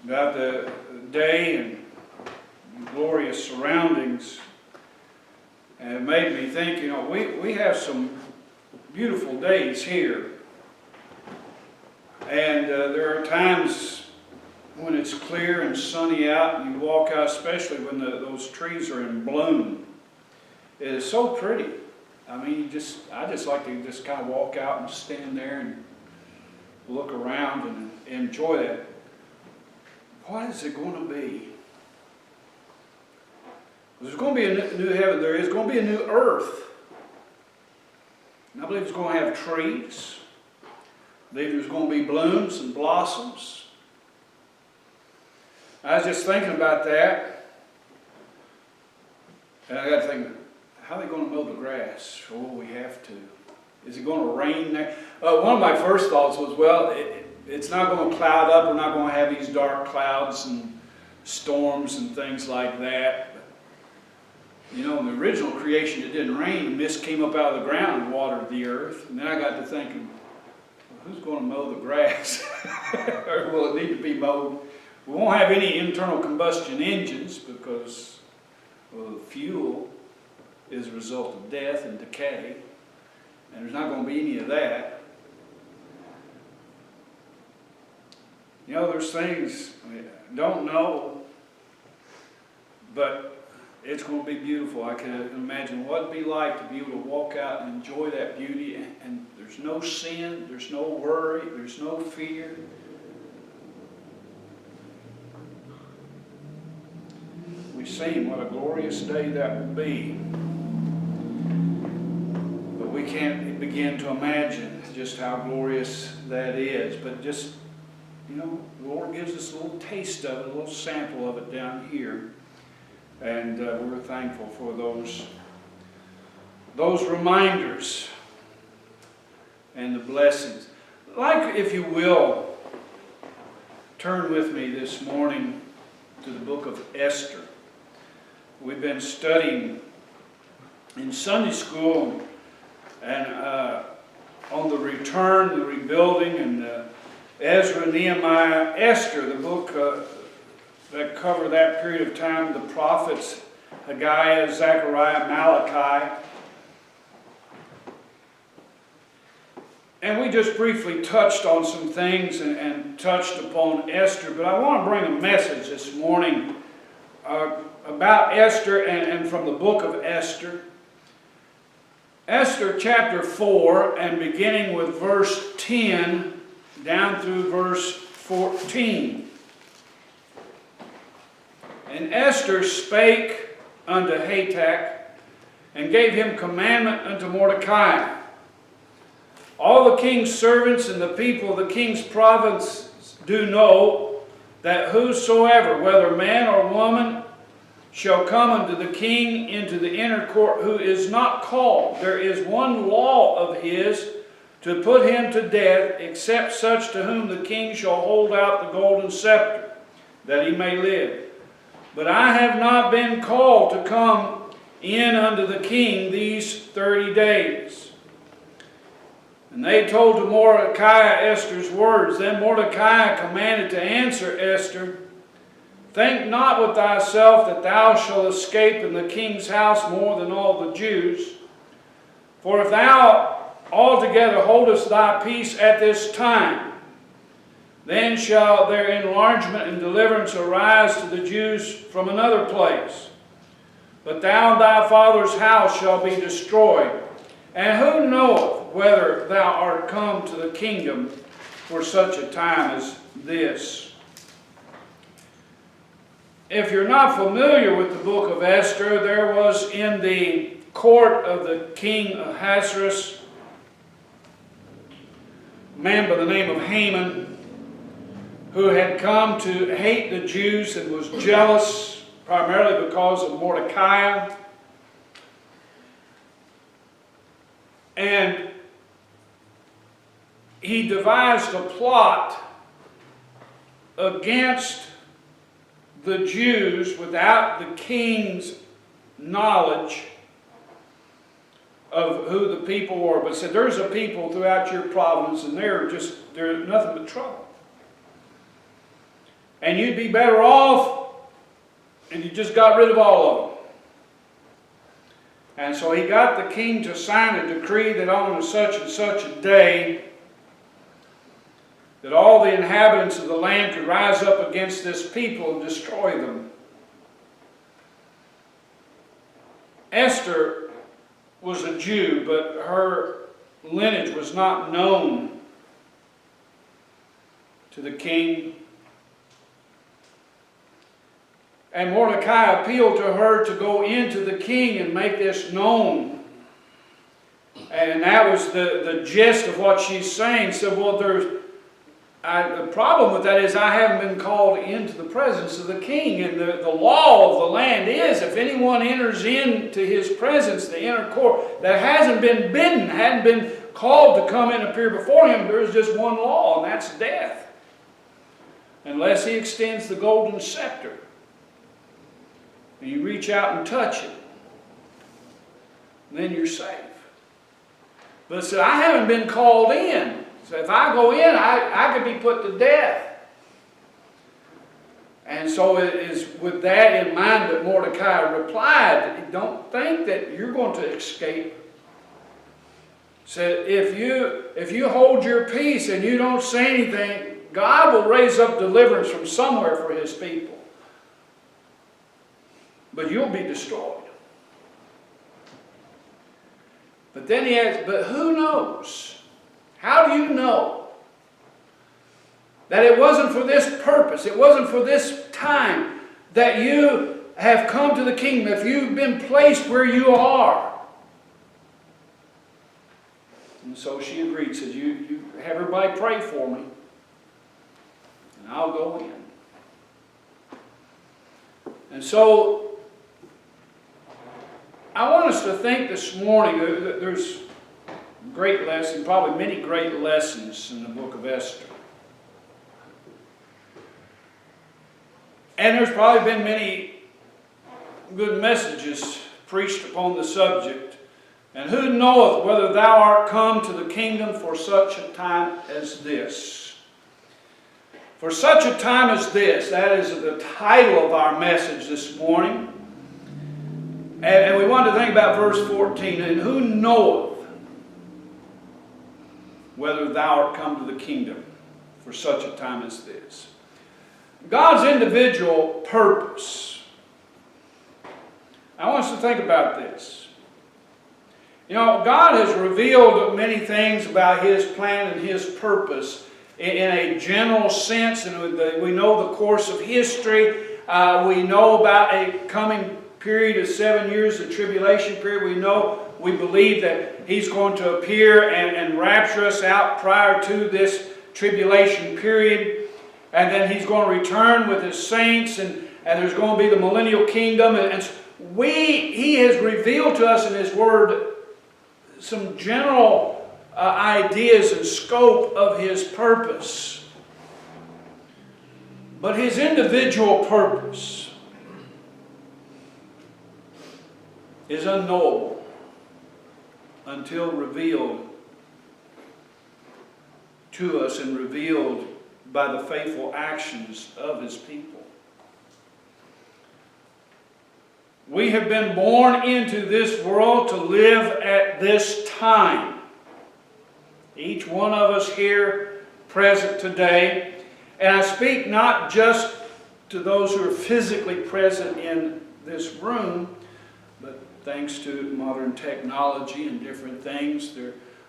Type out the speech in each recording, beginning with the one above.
about the day and glorious surroundings. And it made me think, we have some beautiful days here. And there are times when it's clear and sunny out, and you walk out, especially when those trees are in bloom. It is so pretty. I mean, I just like to just kind of walk out and stand there and look around and enjoy that. What is it going to be? There's going to be a new heaven. There is going to be a new earth. And I believe it's going to have trees. I believe there's going to be blooms and blossoms. I was just thinking about that. And I got to think, how are they going to mow the grass? Oh, we have to. Is it going to rain there? One of my first thoughts was, well, it's not going to cloud up. We're not going to have these dark clouds and storms and things like that. In the original creation, it didn't rain. The mist came up out of the ground and watered the earth. And then I got to thinking, well, who's going to mow the grass? Or will it need to be mowed? We won't have any internal combustion engines because, well, the fuel is a result of death and decay. And there's not going to be any of that. There's things I don't know, but it's going to be beautiful. I can imagine what it'd be like to be able to walk out and enjoy that beauty. And there's no sin, there's no worry, there's no fear. We sing what a glorious day that will be. But we can't begin to imagine just how glorious that is. But just, the Lord gives us a little taste of it, a little sample of it down here. And we're thankful for those reminders and the blessings. Like, if you will, turn with me this morning to the book of Esther. We've been studying in Sunday school and on the return, the rebuilding, and Ezra, Nehemiah, Esther, the book that cover that period of time, the prophets, Haggai, Zechariah, Malachi. And we just briefly touched on some things and touched upon Esther, but I want to bring a message this morning about Esther and from the book of Esther. Esther chapter 4, and beginning with verse 10 down through verse 14. And Esther spake unto Hatach, and gave him commandment unto Mordecai. All the king's servants and the people of the king's province do know that whosoever, whether man or woman, shall come unto the king into the inner court, who is not called, there is one law of his, to put him to death, except such to whom the king shall hold out the golden scepter, that he may live. But I have not been called to come in unto the king these 30 days. And they told to Mordecai Esther's words. Then Mordecai commanded to answer Esther, Think not with thyself that thou shalt escape in the king's house more than all the Jews. For if thou altogether holdest thy peace at this time, then shall their enlargement and deliverance arise to the Jews from another place. But thou and thy father's house shall be destroyed. And who knoweth whether thou art come to the kingdom for such a time as this? If you're not familiar with the book of Esther, there was in the court of the king Ahasuerus a man by the name of Haman, who had come to hate the Jews and was jealous primarily because of Mordecai. And he devised a plot against the Jews without the king's knowledge of who the people were. But said, there's a people throughout your province and they're nothing but trouble. and you'd be better off and you just got rid of all of them. And so he got the king to sign a decree that on such and such a day that all the inhabitants of the land could rise up against this people and destroy them. Esther was a Jew, but her lineage was not known to the king. And Mordecai appealed to her to go into the king and make this known. And that was the gist of what she's saying. So, well, the problem with that is I haven't been called into the presence of the king. And the law of the land is if anyone enters into his presence, the inner court, that hasn't been bidden, hadn't been called to come and appear before him, there's just one law, and that's death. Unless he extends the golden scepter. And you reach out and touch it, then you're safe. But so I haven't been called in. So if I go in, I could be put to death. And so it is with that in mind that Mordecai replied, don't think that you're going to escape. Said, if you hold your peace and you don't say anything, God will raise up deliverance from somewhere for his people. But you'll be destroyed. But then he adds, but who knows? How do you know that it wasn't for this purpose, it wasn't for this time that you have come to the kingdom, if you've been placed where you are? And so she agreed, said, you have everybody pray for me, and I'll go in. And so I want us to think this morning, there's great lesson, probably many great lessons in the book of Esther. And there's probably been many good messages preached upon the subject. And who knoweth whether thou art come to the kingdom for such a time as this? For such a time as this, that is the title of our message this morning. And we want to think about verse 14. And who knoweth whether thou art come to the kingdom for such a time as this? God's individual purpose. I want us to think about this. You know, God has revealed many things about his plan and his purpose in a general sense. And we know the course of history. We know about a coming period of 7 years, the tribulation period. We believe that he's going to appear and rapture us out prior to this tribulation period. And then he's going to return with his saints, and there's going to be the millennial kingdom. And he has revealed to us in his word some general ideas and scope of his purpose. But his individual purpose is unknowable until revealed to us and revealed by the faithful actions of his people. We have been born into this world to live at this time. Each one of us here present today. And I speak not just to those who are physically present in this room, but thanks to modern technology and different things,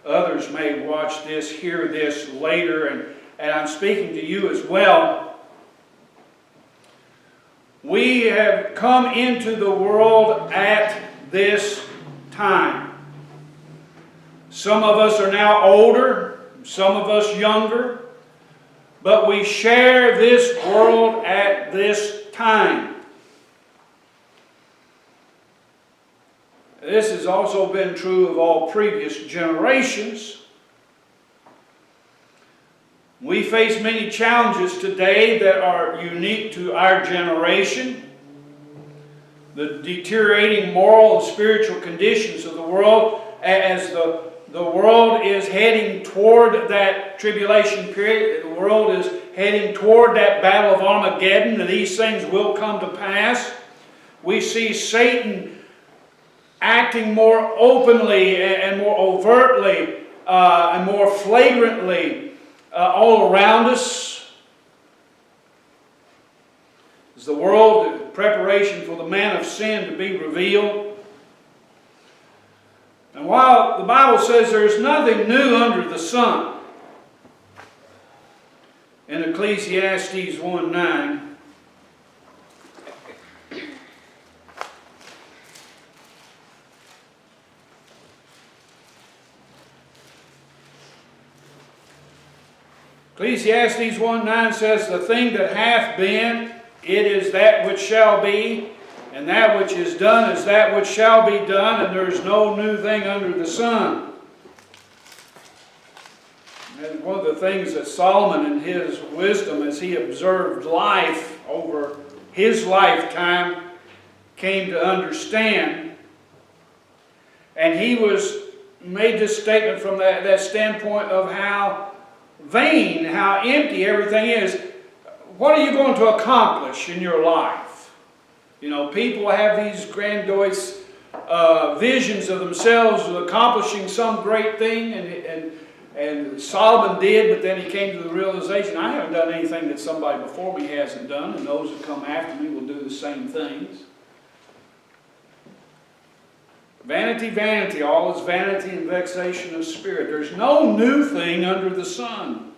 others may watch this, hear this later, and I'm speaking to you as well. We have come into the world at this time. Some of us are now older, some of us younger, but we share this world at this time. This has also been true of all previous generations. We face many challenges today that are unique to our generation. The deteriorating moral and spiritual conditions of the world as the world is heading toward that tribulation period. The world heading toward that battle of Armageddon, and these things will come to pass. We see Satan acting more openly and more overtly and more flagrantly all around us. As the world in preparation for the man of sin to be revealed. And while the Bible says there is nothing new under the sun, in Ecclesiastes 1:9, Ecclesiastes 1:9 says, "The thing that hath been, it is that which shall be, and that which is done is that which shall be done, and there is no new thing under the sun." And one of the things that Solomon in his wisdom, as he observed life over his lifetime, came to understand. And he made this statement from that standpoint of how vain, how empty everything is. What are you going to accomplish in your life? You know, people have these grandiose visions of themselves of accomplishing some great thing, and Solomon did, but then he came to the realization, I haven't done anything that somebody before me hasn't done, and those that come after me will do the same things. Vanity, vanity, all is vanity and vexation of spirit. There's no new thing under the sun.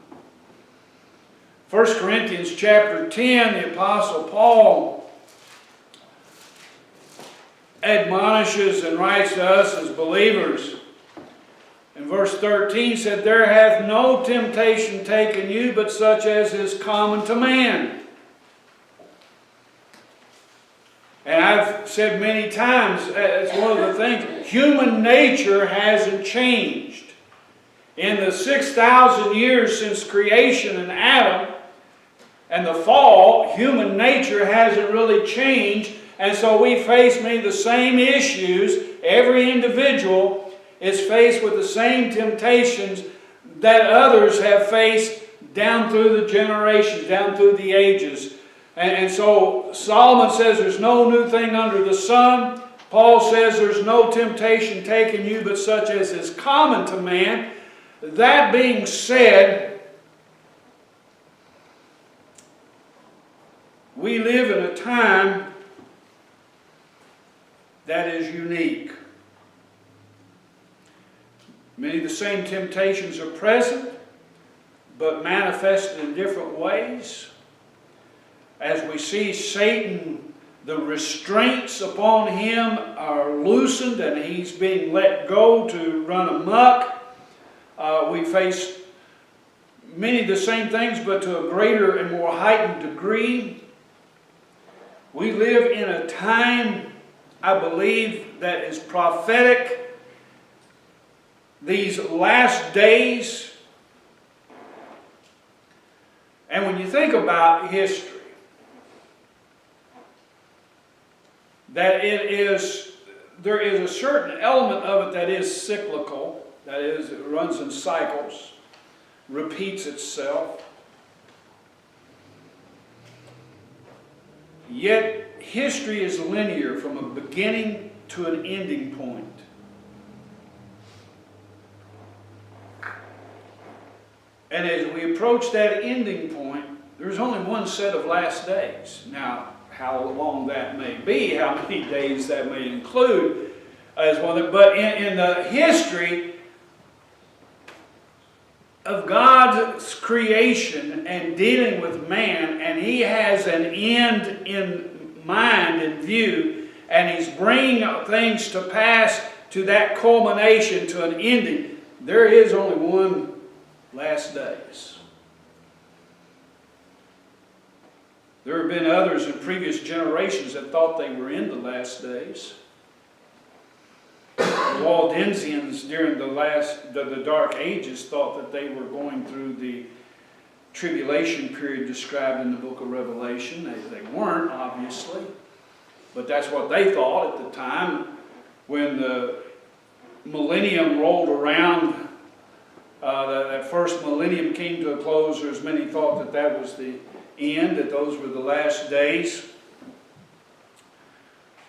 1 Corinthians chapter 10, the Apostle Paul admonishes and writes to us as believers. In verse 13 said, "There hath no temptation taken you but such as is common to man." And I've said many times, it's one of the things, human nature hasn't changed. In the 6,000 years since creation and Adam and the fall, human nature hasn't really changed. And so we face many of the same issues. Every individual is faced with the same temptations that others have faced down through the generations, down through the ages. And so Solomon says there's no new thing under the sun. Paul says there's no temptation taken you but such as is common to man. That being said, we live in a time that is unique. Many of the same temptations are present, but manifested in different ways. As we see Satan, the restraints upon him are loosened and he's being let go to run amok. We face many of the same things, but to a greater and more heightened degree. We live in a time, I believe, that is prophetic. These last days. And when you think about history, that there is a certain element of it that is cyclical, that is, it runs in cycles, repeats itself. Yet history is linear from a beginning to an ending point. And as we approach that ending point, there's only one set of last days. Now, how long that may be, how many days that may include, as one. But in the history of God's creation and dealing with man, and He has an end in mind, in view, and He's bringing things to pass to that culmination, to an ending. There is only one last days. There have been others in previous generations that thought they were in the last days. The Waldensians during the Dark Ages thought that they were going through the tribulation period described in the book of Revelation. They weren't, obviously, but that's what they thought at the time when the millennium rolled around. that first millennium came to a close, there's many thought that that was the end, that those were the last days.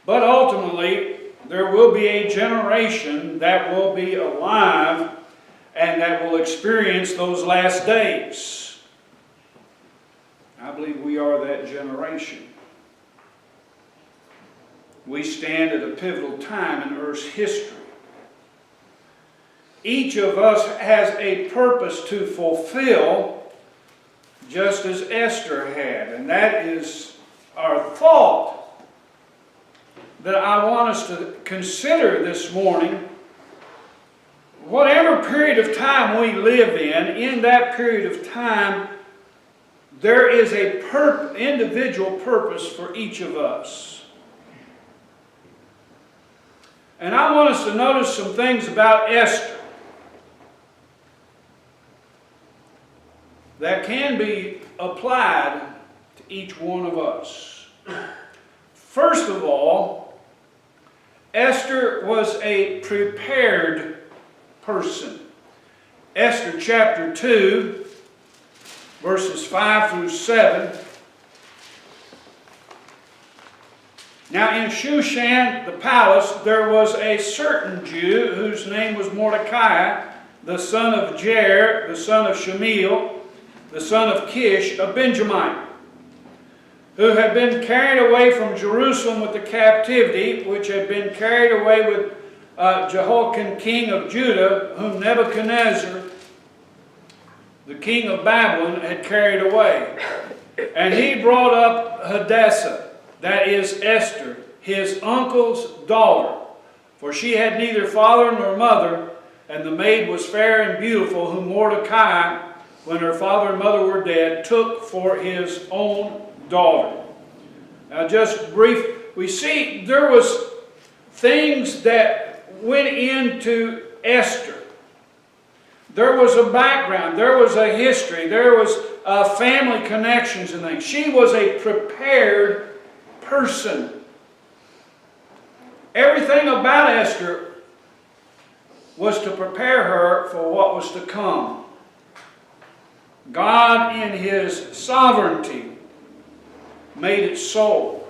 But ultimately, there will be a generation that will be alive and that will experience those last days. I believe we are that generation. We stand at a pivotal time in Earth's history. Each of us has a purpose to fulfill, just as Esther had. And that is our thought that I want us to consider this morning. Whatever period of time we live in that period of time, there is a individual purpose for each of us. And I want us to notice some things about Esther that can be applied to each one of us. First of all, Esther was a prepared person. Esther chapter 2, verses 5 through 7. Now in Shushan, the palace, there was a certain Jew whose name was Mordecai, the son of Jair, the son of Shemiel, the son of Kish, a Benjamite, who had been carried away from Jerusalem with the captivity, which had been carried away with Jehoiakim, king of Judah, whom Nebuchadnezzar, the king of Babylon, had carried away. And he brought up Hadassah, that is Esther, his uncle's daughter, for she had neither father nor mother, and the maid was fair and beautiful, whom Mordecai, when her father and mother were dead, took for his own daughter. Now just brief, we see there was things that went into Esther. There was a background, there was a history, there was family connections and things. She was a prepared person. Everything about Esther was to prepare her for what was to come. God, in His sovereignty, made it so.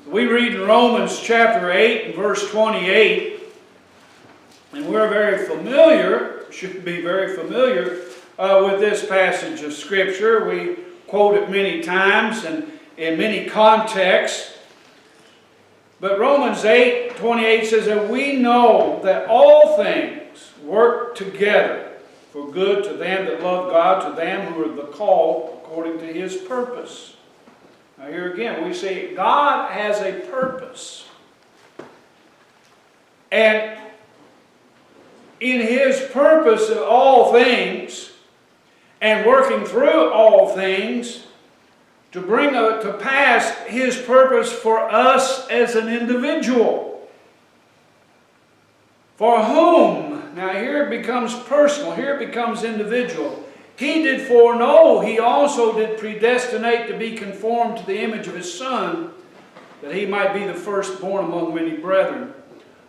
We read in Romans chapter 8 and verse 28, and we're very familiar, should be very familiar with this passage of Scripture. We quote it many times and in many contexts. But Romans 8:28 says that we know that all things work together for good to them that love God, to them who are the called according to His purpose. Now here again we see God has a purpose. And in His purpose of all things, and working through all things, to bring to pass His purpose for us as an individual. For whom, now here it becomes personal, here it becomes individual. He did foreknow, He also did predestinate to be conformed to the image of His Son, that He might be the firstborn among many brethren.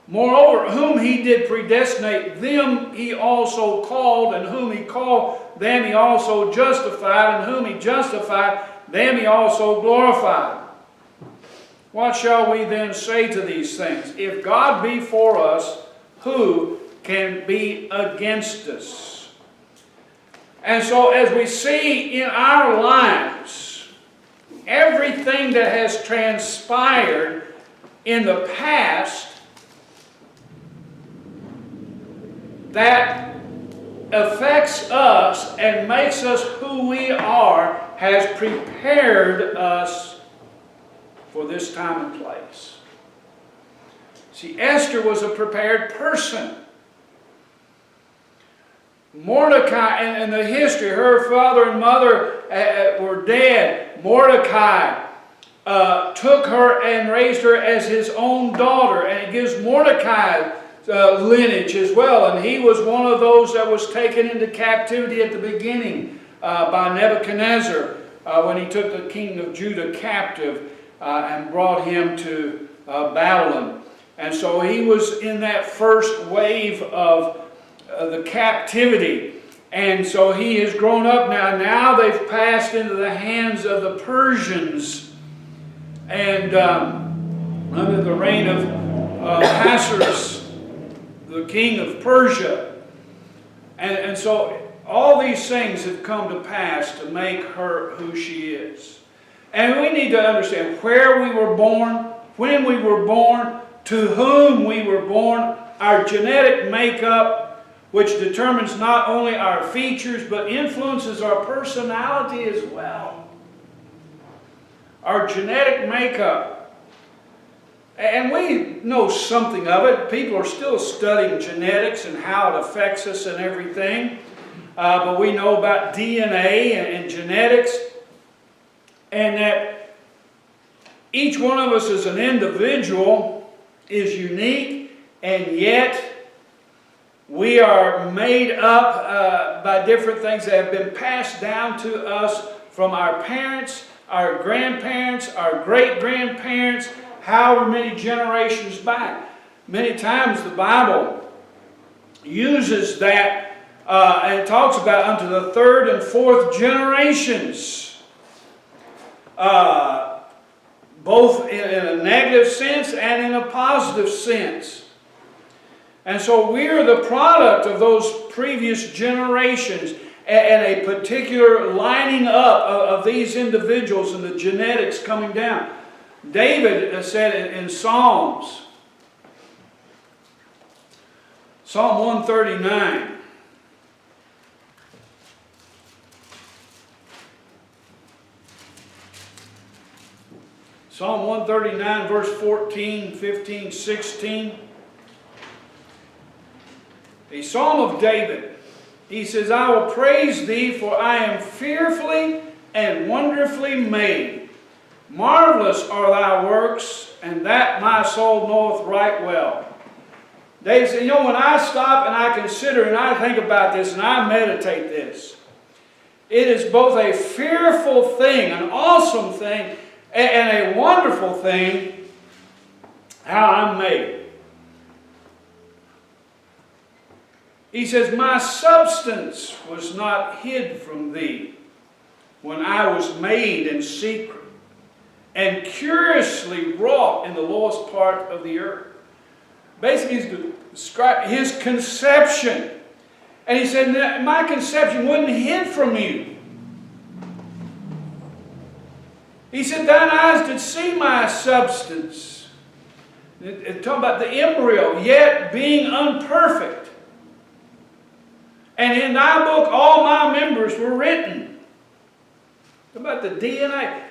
Moreover, whom He did predestinate, them He also called, and whom He called, them He also justified, and whom He justified, them He also glorified. What shall we then say to these things? If God be for us, who can be against us? And so as we see in our lives, everything that has transpired in the past that affects us and makes us who we are, has prepared us for this time and place. See, Esther was a prepared person. Mordecai, and the history, her father and mother were dead. Mordecai took her and raised her as his own daughter, and it gives Mordecai lineage as well, and he was one of those that was taken into captivity at the beginning by Nebuchadnezzar when he took the king of Judah captive and brought him to Babylon. And so he was in that first wave of the captivity. And so he has grown up now. Now they've passed into the hands of the Persians. And under the reign of Ahasuerus, the king of Persia. And so all these things have come to pass to make her who she is. And we need to understand where we were born, when we were born, to whom we were born, our genetic makeup, which determines not only our features, but influences our personality as well. Our genetic makeup. And we know something of it. People are still studying genetics and how it affects us and everything. But we know about DNA and genetics. And that each one of us as an individual is unique, and yet we are made up by different things that have been passed down to us from our parents, our grandparents, our great-grandparents, however many generations back. Many times the Bible uses that and talks about unto the third and fourth generations. Both in a negative sense and in a positive sense. And so we're the product of those previous generations and a particular lining up of these individuals and the genetics coming down. David said in Psalm 139, Psalm 139, verse 14, 15, 16. A Psalm of David. He says, I will praise thee, for I am fearfully and wonderfully made. Marvelous are thy works, and that my soul knoweth right well. David said, when I stop and I consider and I think about this and I meditate this, it is both a fearful thing, an awesome thing, and a wonderful thing how I'm made. He says, my substance was not hid from thee when I was made in secret and curiously wrought in the lowest part of the earth. Basically, he's describing his conception. And he said, my conception wasn't hid from you. He said, thine eyes did see my substance. It's talking about the embryo, yet being unperfect. And in thy book all my members were written. About the DNA.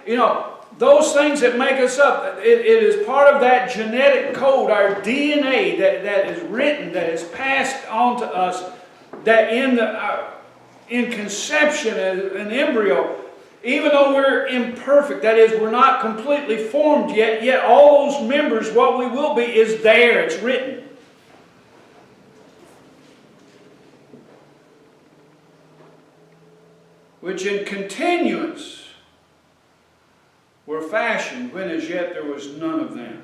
Those things that make us up, it is part of that genetic code, our DNA that is written, that is passed on to us, that in conception, an embryo, even though we're imperfect, that is, we're not completely formed yet all those members, what we will be, is there. It's written. Which in continuance were fashioned when as yet there was none of them.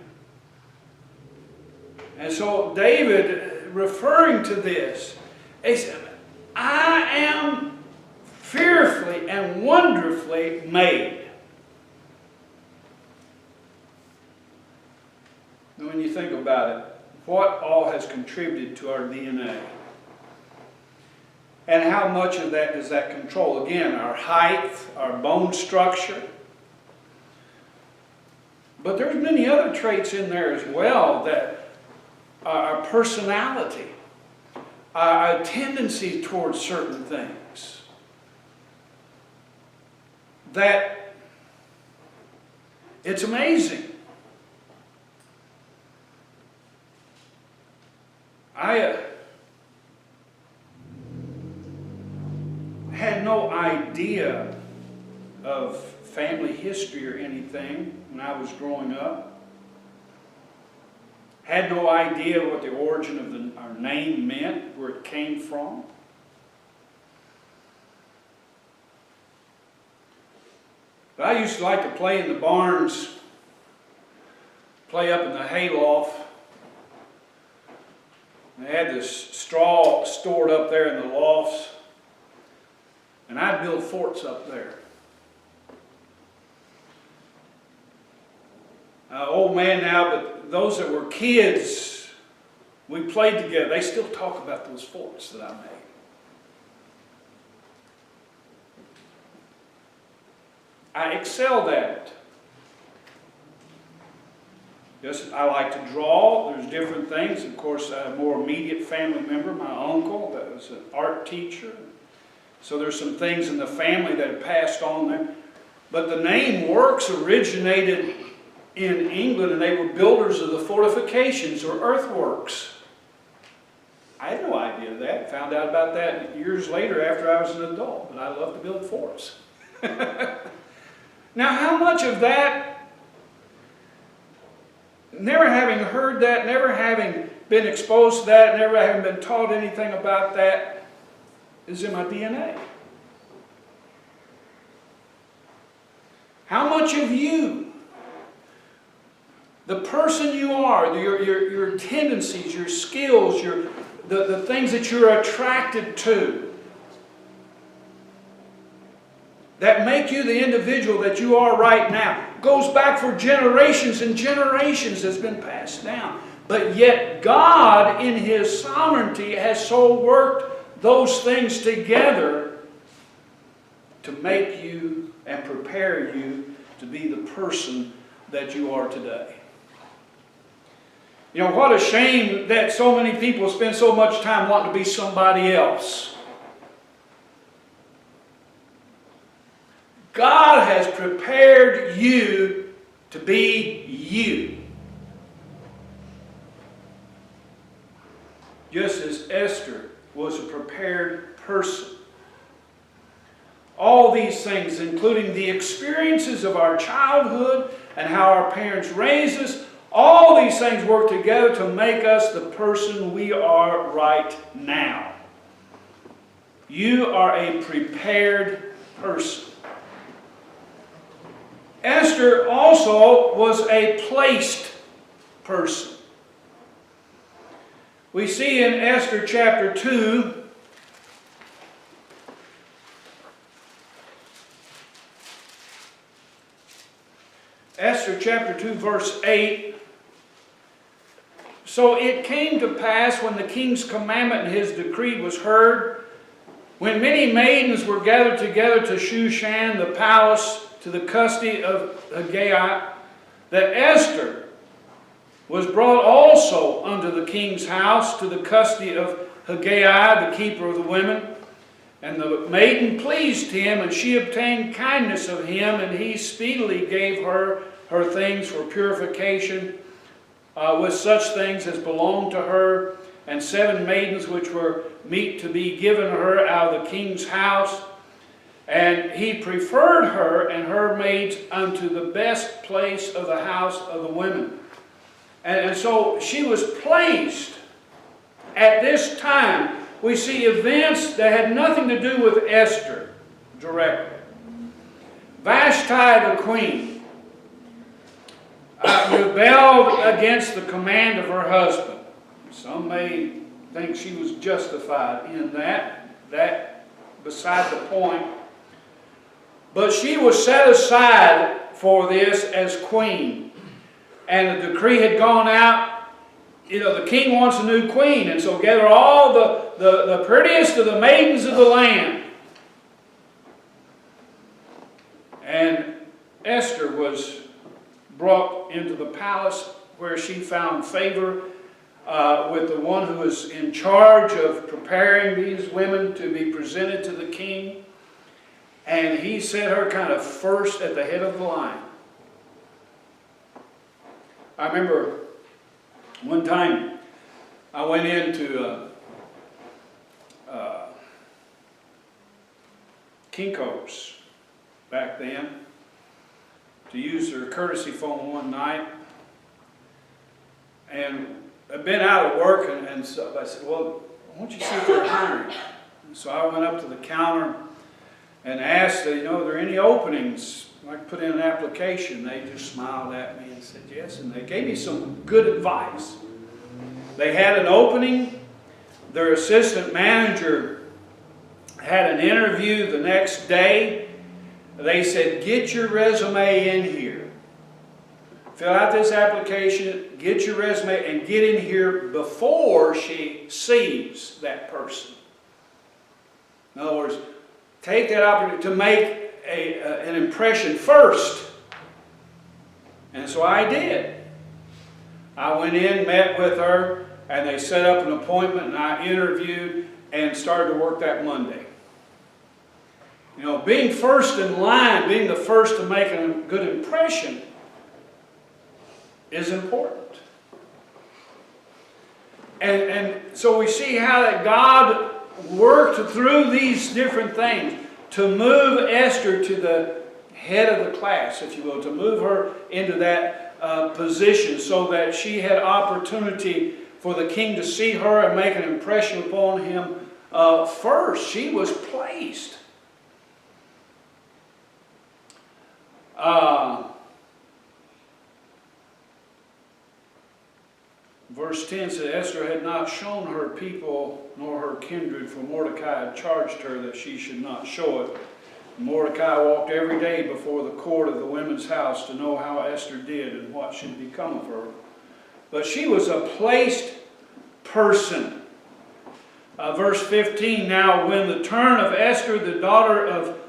And so David, referring to this, he said, I am fearfully and wonderfully made. And when you think about it, what all has contributed to our DNA? And how much of that does that control? Again, our height, our bone structure. But there's many other traits in there as well, that our personality, our tendency towards certain things. That it's amazing. I had no idea of family history or anything when I was growing up. Had no idea what the origin of our name meant, where it came from. But I used to like to play in the barns, play up in the hayloft. They had this straw stored up there in the lofts. and I'd build forts up there. Old man now, but those that were kids, we played together. They still talk about those forts that I made. I excelled at it. Yes, I like to draw. There's different things. Of course, a more immediate family member, my uncle, that was an art teacher. So there's some things in the family that have passed on there. But the name Works originated in England, and they were builders of the fortifications or earthworks. I had no idea of that. Found out about that years later after I was an adult. But I love to build forts. Now, how much of that, never having heard that, never having been exposed to that, never having been taught anything about that, is in my DNA? How much of you, the person you are, your tendencies, your skills, the things that you're attracted to, that make you the individual that you are right now, goes back for generations and generations, has been passed down. But yet God, in His sovereignty, has so worked those things together to make you and prepare you to be the person that you are today. You know, what a shame that so many people spend so much time wanting to be somebody else. God has prepared you to be you. Just as Esther was a prepared person. All these things, including the experiences of our childhood and how our parents raised us, all these things work together to make us the person we are right now. You are a prepared person. Esther also was a placed person. We see in Esther chapter 2, Esther chapter 2 verse 8, so it came to pass when the king's commandment and his decree was heard, when many maidens were gathered together to Shushan, the palace, to the custody of Hegai, that Esther was brought also unto the king's house to the custody of Hegai, the keeper of the women. And the maiden pleased him, and she obtained kindness of him, and he speedily gave her things for purification, with such things as belonged to her, and 7 maidens which were meet to be given her out of the king's house. And he preferred her and her maids unto the best place of the house of the women. And so she was placed at this time. We see events that had nothing to do with Esther directly. Vashti the queen rebelled against the command of her husband. Some may think she was justified in that. That beside the point. But she was set aside for this as queen. And the decree had gone out, you know, the king wants a new queen. And so gather all the prettiest of the maidens of the land. And Esther was brought into the palace where she found favor with the one who was in charge of preparing these women to be presented to the king. And he set her kind of first at the head of the line. I remember one time I went into Kinko's back then to use their courtesy phone one night. And I'd been out of work, and so I said, well, why don't you see if they're hiring? And so I went up to the counter and asked, you know, are there any openings? I could put in an application. They just smiled at me and said yes, and they gave me some good advice. They had an opening. Their assistant manager had an interview the next day. They said, get your resume in here. Fill out this application, get your resume, and get in here before she sees that person. In other words, take that opportunity to make an impression first. And so I did. I went in, met with her, and they set up an appointment, and I interviewed and started to work that Monday. You know, being first in line, being the first to make a good impression is important. And so we see how that God worked through these different things to move Esther to the head of the class, if you will, to move her into that position so that she had opportunity for the king to see her and make an impression upon him first. She was placed. Verse 10 says, Esther had not shown her people nor her kindred, for Mordecai had charged her that she should not show it. Mordecai walked every day before the court of the women's house to know how Esther did and what should become of her. But she was a placed person. Verse 15, now when the turn of Esther, the daughter of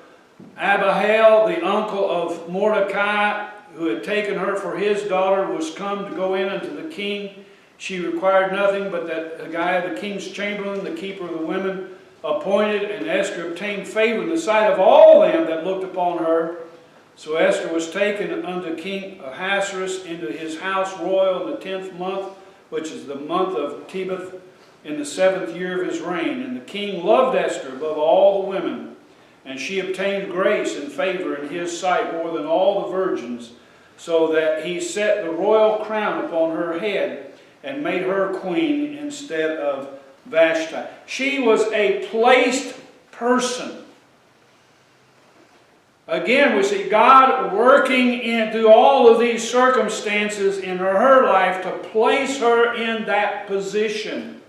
Abihail, the uncle of Mordecai, who had taken her for his daughter, was come to go in unto the king, she required nothing but that Hegai, the king's chamberlain, the keeper of the women, appointed, and Esther obtained favor in the sight of all them that looked upon her. So Esther was taken unto King Ahasuerus into his house royal in the 10th month, which is the month of Tebeth, in the 7th year of his reign. And the king loved Esther above all the women, and she obtained grace and favor in his sight more than all the virgins, so that he set the royal crown upon her head and made her queen instead of Vashti. She was a placed person. Again, we see God working through all of these circumstances in her life to place her in that position.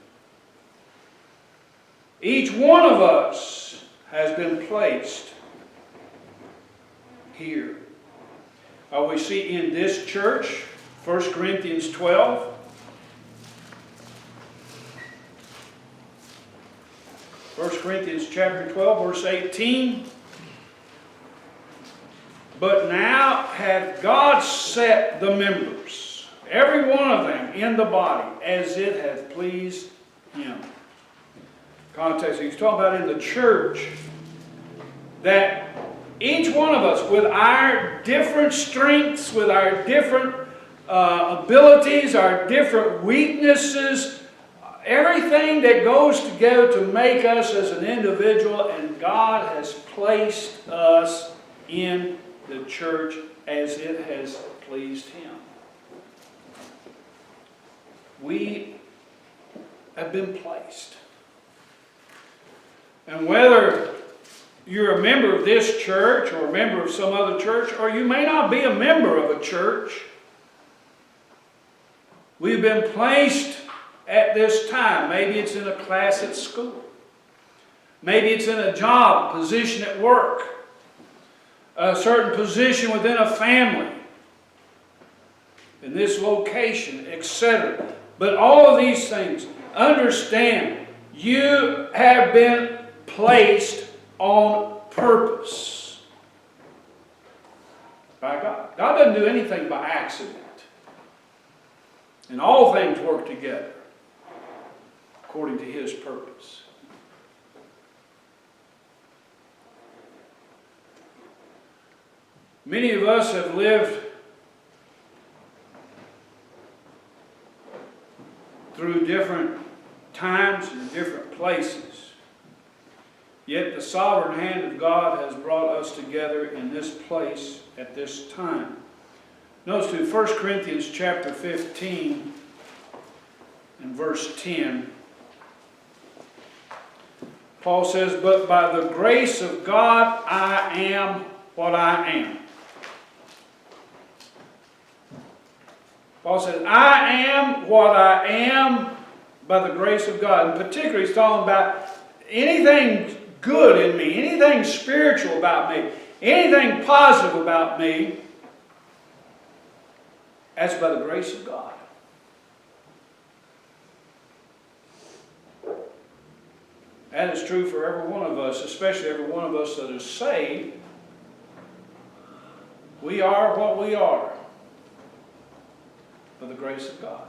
Each one of us has been placed here. We see in this church, 1 Corinthians 12, 1 Corinthians chapter 12, verse 18. But now hath God set the members, every one of them, in the body, as it hath pleased him. Context, he's talking about in the church, that each one of us, with our different strengths, with our different abilities, our different weaknesses, everything that goes together to make us as an individual, and God has placed us in the church as it has pleased him. We have been placed. And whether you're a member of this church or a member of some other church, or you may not be a member of a church, we've been placed at this time. Maybe it's in a class at school. Maybe it's in a job, position at work, a certain position within a family, in this location, etc. But all of these things, understand, you have been placed on purpose by God. God doesn't do anything by accident. And all things work together according to his purpose. Many of us have lived through different times and different places. Yet the sovereign hand of God has brought us together in this place at this time. Notice to 1 Corinthians chapter 15 and verse 10. Paul says, but by the grace of God I am what I am. Paul says, I am what I am by the grace of God. And particularly he's talking about anything good in me, anything spiritual about me, anything positive about me, that's by the grace of God. That is true for every one of us, especially every one of us that is saved. We are what we are by the grace of God.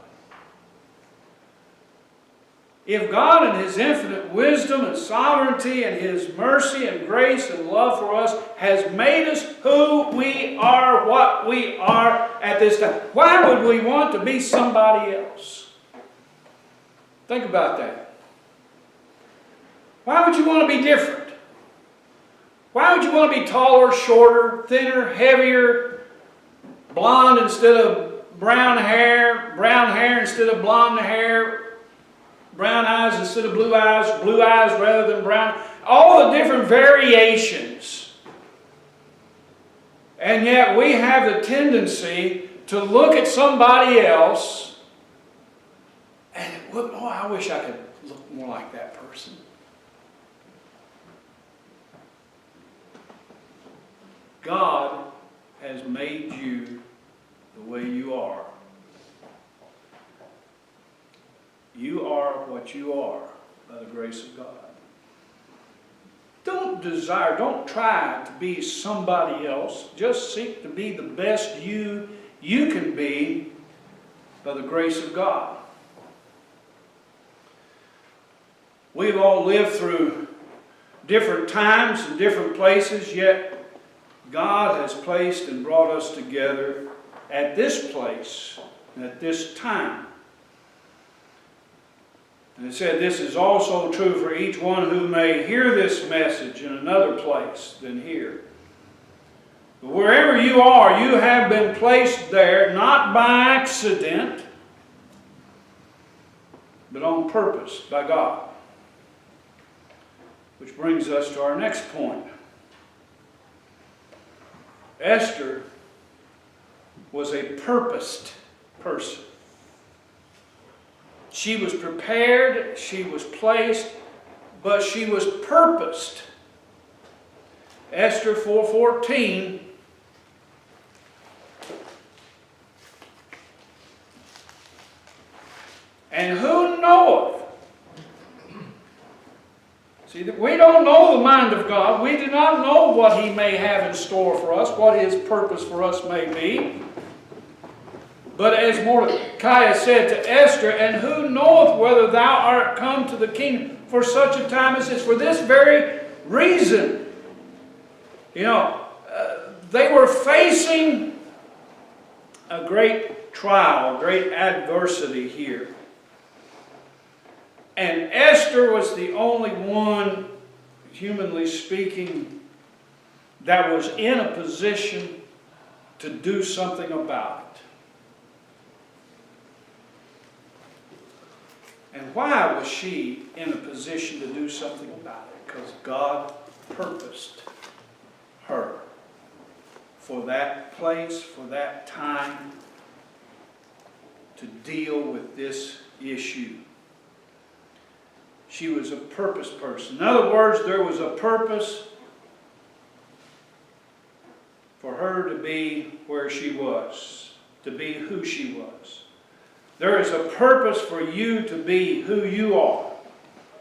If God in His infinite wisdom and sovereignty and His mercy and grace and love for us has made us who we are, what we are at this time, why would we want to be somebody else? Think about that. Why would you want to be different? Why would you want to be taller, shorter, thinner, heavier, blonde instead of brown hair instead of blonde hair, brown eyes instead of blue eyes rather than brown? All the different variations. And yet we have the tendency to look at somebody else and, oh, I wish I could look more like that person. God has made you the way you are. You are what you are by the grace of God. Don't try to be somebody else. Just seek to be the best you can be by the grace of God. We've all lived through different times and different places, yet God has placed and brought us together at this place, at this time. And it said this is also true for each one who may hear this message in another place than here. But wherever you are, you have been placed there not by accident, but on purpose by God. Which brings us to our next point. Esther was a purposed person. She was prepared, she was placed, but she was purposed. Esther 4:14. And who knoweth? See, we don't know the mind of God. We do not know what He may have in store for us, what His purpose for us may be. But as Mordecai said to Esther, and who knoweth whether thou art come to the king for such a time as this? For this very reason. They were facing a great trial, a great adversity here. And Esther was the only one, humanly speaking, that was in a position to do something about it. And why was she in a position to do something about it? Because God purposed her for that place, for that time, to deal with this issue. She was a purpose person. In other words, there was a purpose for her to be where she was, to be who she was. There is a purpose for you to be who you are,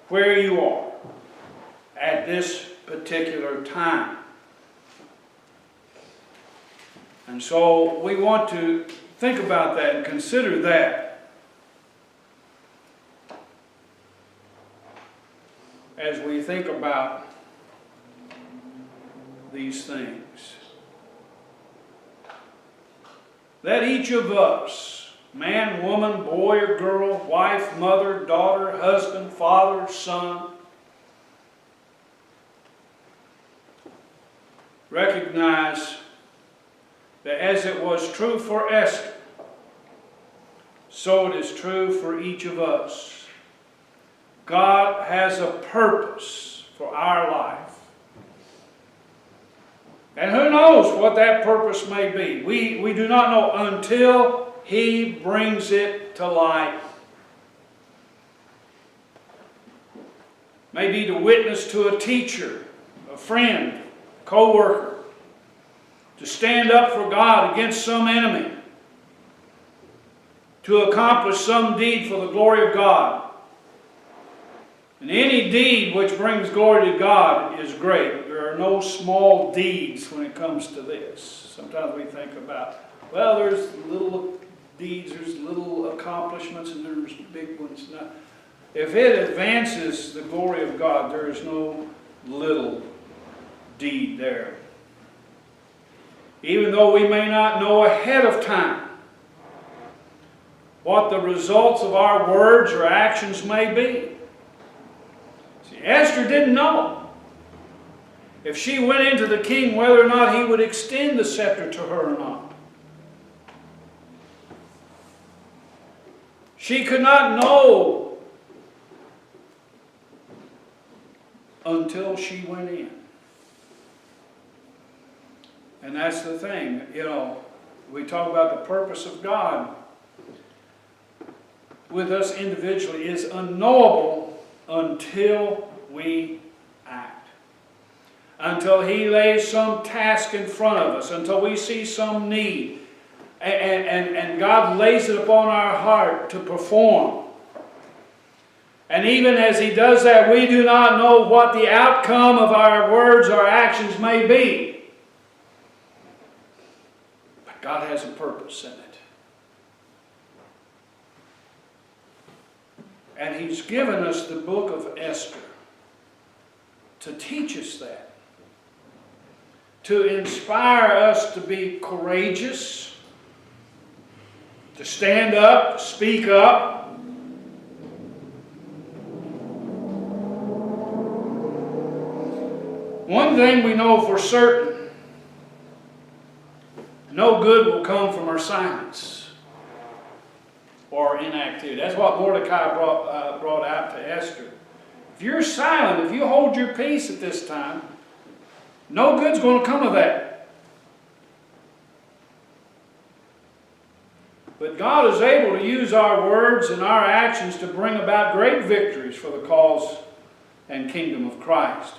where you are, at this particular time. And so we want to think about that and consider that as we think about these things. That each of us, man, woman, boy or girl, wife, mother, daughter, husband, father, son, recognize that as it was true for Esther, so it is true for each of us. God has a purpose for our life. And who knows what that purpose may be. We do not know until He brings it to light. Maybe to witness to a teacher, a friend, co-worker, to stand up for God against some enemy, to accomplish some deed for the glory of God. And any deed which brings glory to God is great. There are no small deeds when it comes to this. Sometimes we think about, well, there's little deeds, there's little accomplishments, and there's big ones. Now, if it advances the glory of God, there is no little deed there. Even though we may not know ahead of time what the results of our words or actions may be. See, Esther didn't know if she went into the king whether or not he would extend the scepter to her or not. She could not know until she went in. And that's the thing, we talk about the purpose of God with us individually is unknowable until we act. Until He lays some task in front of us, until we see some need, and God lays it upon our heart to perform. And even as He does that, we do not know what the outcome of our words or actions may be. But God has a purpose in it. And He's given us the book of Esther to teach us that. To inspire us to be courageous, to stand up, to speak up. One thing we know for certain, no good will come from our silence or inactivity. That's what Mordecai brought out to Esther. If you're silent, if you hold your peace at this time, no good's going to come of that. But God is able to use our words and our actions to bring about great victories for the cause and kingdom of Christ.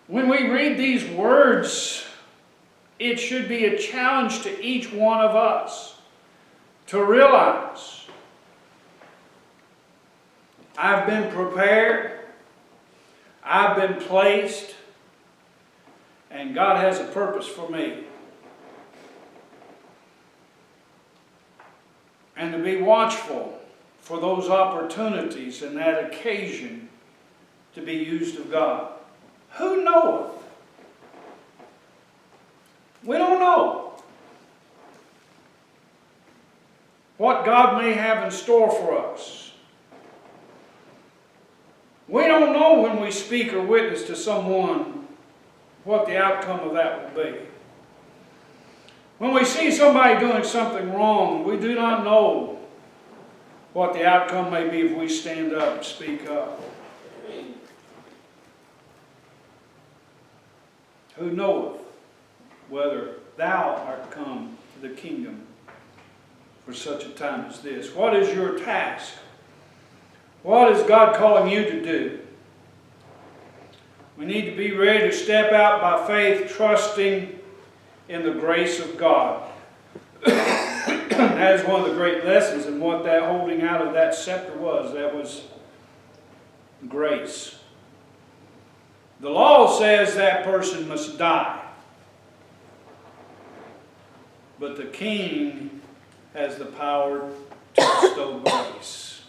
When we read these words, it should be a challenge to each one of us to realize, I've been prepared, I've been placed, and God has a purpose for me. And to be watchful for those opportunities and that occasion to be used of God. Who knoweth? We don't know what God may have in store for us. We don't know when we speak or witness to someone what the outcome of that will be. When we see somebody doing something wrong, we do not know what the outcome may be if we stand up and speak up. Who knoweth whether thou art come to the kingdom for such a time as this? What is your task? What is God calling you to do? We need to be ready to step out by faith, trusting in the grace of God. That is one of the great lessons in what that holding out of that scepter was. That was grace. The law says that person must die. But the king has the power to bestow grace.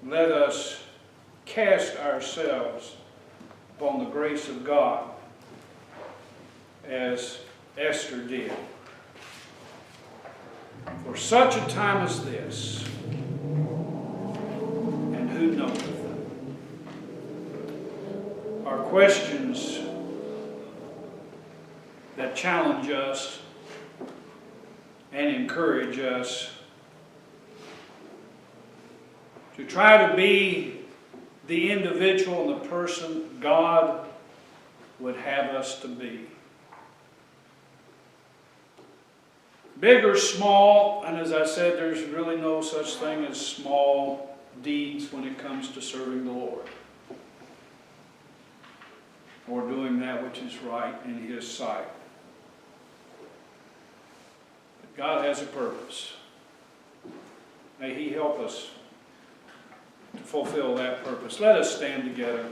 Let us cast ourselves upon the grace of God as Esther did. For such a time as this, and who knoweth? Are questions that challenge us and encourage us to try to be the individual and the person God would have us to be. big or small, and as I said, there's really no such thing as small deeds when it comes to serving the Lord, or doing that which is right in His sight. But God has a purpose. May He help us to fulfill that purpose. Let us stand together.